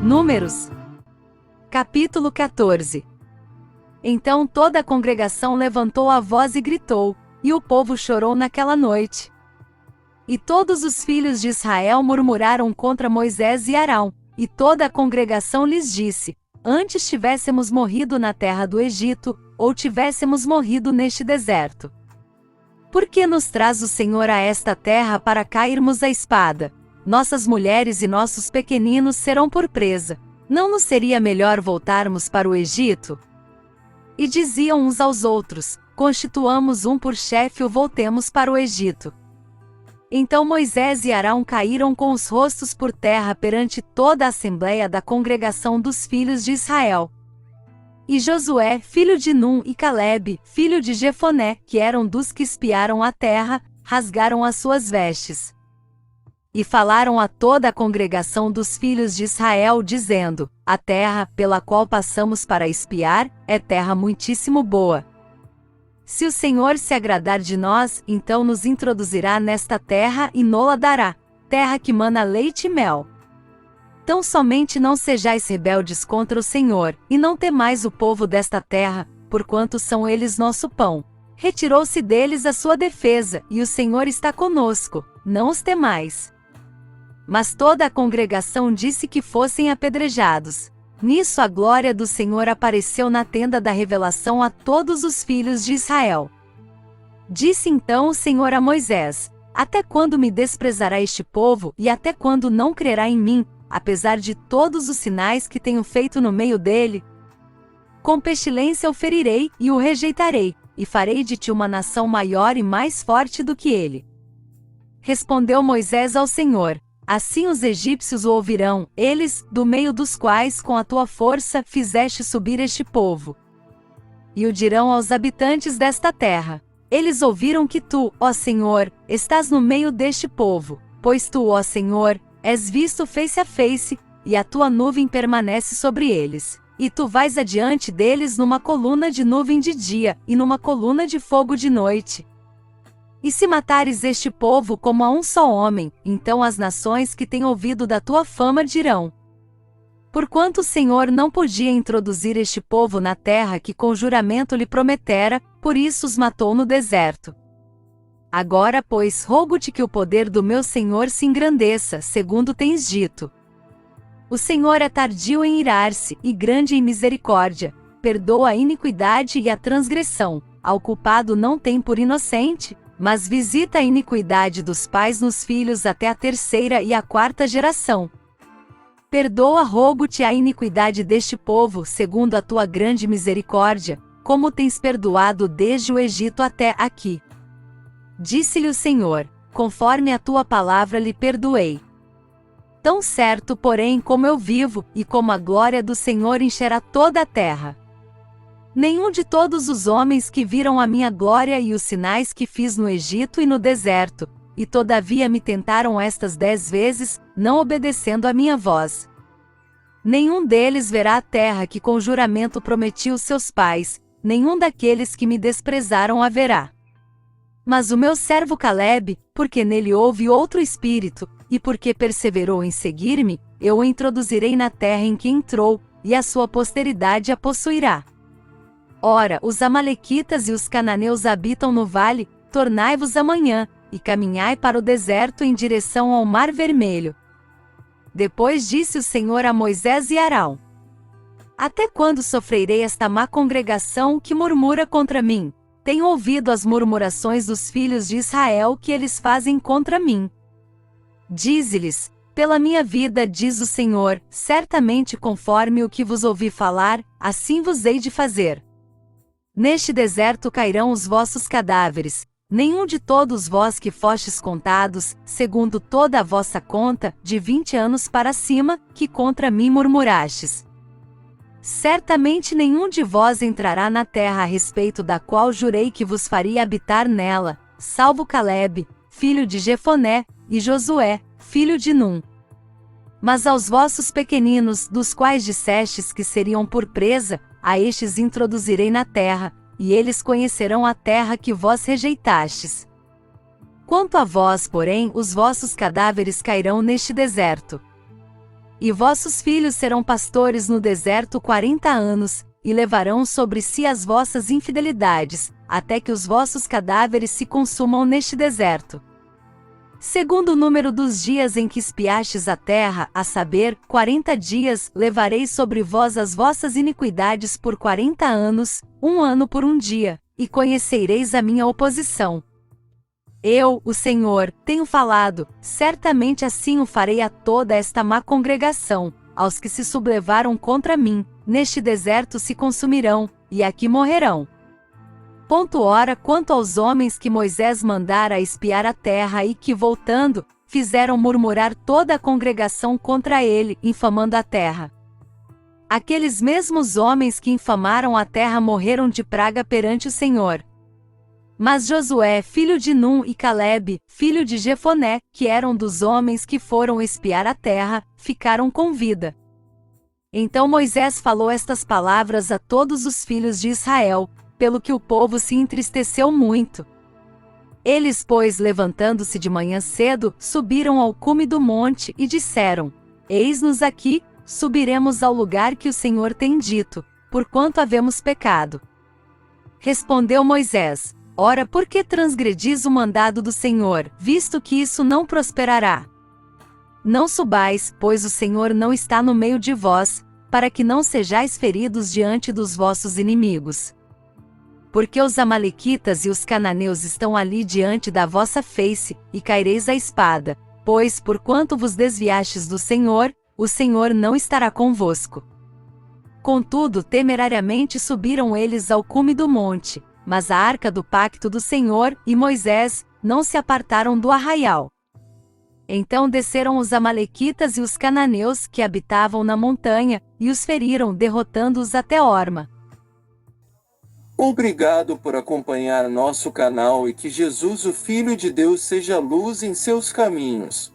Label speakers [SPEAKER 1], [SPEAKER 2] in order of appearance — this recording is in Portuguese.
[SPEAKER 1] Números. Capítulo 14. Então toda a congregação levantou a voz e gritou, e o povo chorou naquela noite. E todos os filhos de Israel murmuraram contra Moisés e Arão, e toda a congregação lhes disse: antes tivéssemos morrido na terra do Egito, ou tivéssemos morrido neste deserto. Por que nos traz o Senhor a esta terra para cairmos à espada? Nossas mulheres e nossos pequeninos serão por presa. Não nos seria melhor voltarmos para o Egito? E diziam uns aos outros: constituamos um por chefe ou voltemos para o Egito. Então Moisés e Arão caíram com os rostos por terra perante toda a assembleia da congregação dos filhos de Israel. E Josué, filho de Num, e Calebe, filho de Jefoné, que eram dos que espiaram a terra, rasgaram as suas vestes. E falaram a toda a congregação dos filhos de Israel, dizendo: a terra, pela qual passamos para espiar, é terra muitíssimo boa. Se o Senhor se agradar de nós, então nos introduzirá nesta terra e nola dará, terra que mana leite e mel. Tão somente não sejais rebeldes contra o Senhor, e não temais o povo desta terra, porquanto são eles nosso pão. Retirou-se deles a sua defesa, e o Senhor está conosco, não os temais. Mas toda a congregação disse que fossem apedrejados. Nisso a glória do Senhor apareceu na tenda da revelação a todos os filhos de Israel. Disse então o Senhor a Moisés: até quando me desprezará este povo, e até quando não crerá em mim, apesar de todos os sinais que tenho feito no meio dele? Com pestilência o ferirei, e o rejeitarei, e farei de ti uma nação maior e mais forte do que ele. Respondeu Moisés ao Senhor: assim os egípcios o ouvirão, eles, do meio dos quais com a tua força fizeste subir este povo. E o dirão aos habitantes desta terra: eles ouviram que tu, ó Senhor, estás no meio deste povo, pois tu, ó Senhor, és visto face a face, e a tua nuvem permanece sobre eles. E tu vais adiante deles numa coluna de nuvem de dia, e numa coluna de fogo de noite. E se matares este povo como a um só homem, então as nações que têm ouvido da tua fama dirão: porquanto o Senhor não podia introduzir este povo na terra que com juramento lhe prometera, por isso os matou no deserto. Agora, pois, rogo-te que o poder do meu Senhor se engrandeça, segundo tens dito. O Senhor é tardio em irar-se, e grande em misericórdia, perdoa a iniquidade e a transgressão, ao culpado não tem por inocente, mas visita a iniquidade dos pais nos filhos até a terceira e a quarta geração. Perdoa, rogo-te, a iniquidade deste povo, segundo a tua grande misericórdia, como tens perdoado desde o Egito até aqui. Disse-lhe o Senhor: conforme a tua palavra lhe perdoei. Tão certo, porém, como eu vivo, e como a glória do Senhor encherá toda a terra. Nenhum de todos os homens que viram a minha glória e os sinais que fiz no Egito e no deserto, e todavia me tentaram estas 10 vezes, não obedecendo à minha voz. Nenhum deles verá a terra que com juramento prometi aos seus pais, nenhum daqueles que me desprezaram a verá. Mas o meu servo Calebe, porque nele houve outro espírito, e porque perseverou em seguir-me, eu o introduzirei na terra em que entrou, e a sua posteridade a possuirá. Ora, os amalequitas e os cananeus habitam no vale, tornai-vos amanhã, e caminhai para o deserto em direção ao Mar Vermelho. Depois disse o Senhor a Moisés e Arão: até quando sofrerei esta má congregação que murmura contra mim? Tenho ouvido as murmurações dos filhos de Israel que eles fazem contra mim. Dize-lhes: pela minha vida, diz o Senhor, certamente conforme o que vos ouvi falar, assim vos hei de fazer. Neste deserto cairão os vossos cadáveres, nenhum de todos vós que fostes contados, segundo toda a vossa conta, de 20 anos para cima, que contra mim murmurastes. Certamente nenhum de vós entrará na terra a respeito da qual jurei que vos faria habitar nela, salvo Calebe, filho de Jefoné, e Josué, filho de Num. Mas aos vossos pequeninos, dos quais dissestes que seriam por presa, a estes introduzirei na terra, e eles conhecerão a terra que vós rejeitastes. Quanto a vós, porém, os vossos cadáveres cairão neste deserto. E vossos filhos serão pastores no deserto 40 anos, e levarão sobre si as vossas infidelidades, até que os vossos cadáveres se consumam neste deserto. Segundo o número dos dias em que espiastes a terra, a saber, 40 dias, levarei sobre vós as vossas iniquidades por 40 anos, 1 ano por 1 dia, e conhecereis a minha oposição. Eu, o Senhor, tenho falado, certamente assim o farei a toda esta má congregação, aos que se sublevaram contra mim, neste deserto se consumirão, e aqui morrerão. Ora, quanto aos homens que Moisés mandara espiar a terra e que, voltando, fizeram murmurar toda a congregação contra ele, infamando a terra. Aqueles mesmos homens que infamaram a terra morreram de praga perante o Senhor. Mas Josué, filho de Num, e Calebe, filho de Jefoné, que eram dos homens que foram espiar a terra, ficaram com vida. Então Moisés falou estas palavras a todos os filhos de Israel, pelo que o povo se entristeceu muito. Eles, pois, levantando-se de manhã cedo, subiram ao cume do monte e disseram: Eis-nos aqui, subiremos ao lugar que o Senhor tem dito, porquanto havemos pecado. Respondeu Moisés: Ora, por que transgredis o mandado do Senhor, visto que isso não prosperará? Não subais, pois o Senhor não está no meio de vós, para que não sejais feridos diante dos vossos inimigos. Porque os amalequitas e os cananeus estão ali diante da vossa face, e caireis à espada, pois porquanto vos desviastes do Senhor, o Senhor não estará convosco. Contudo, temerariamente subiram eles ao cume do monte, mas a arca do pacto do Senhor e Moisés não se apartaram do arraial. Então desceram os amalequitas e os cananeus que habitavam na montanha, e os feriram, derrotando-os até Horma.
[SPEAKER 2] Obrigado por acompanhar nosso canal e que Jesus, o Filho de Deus, seja luz em seus caminhos.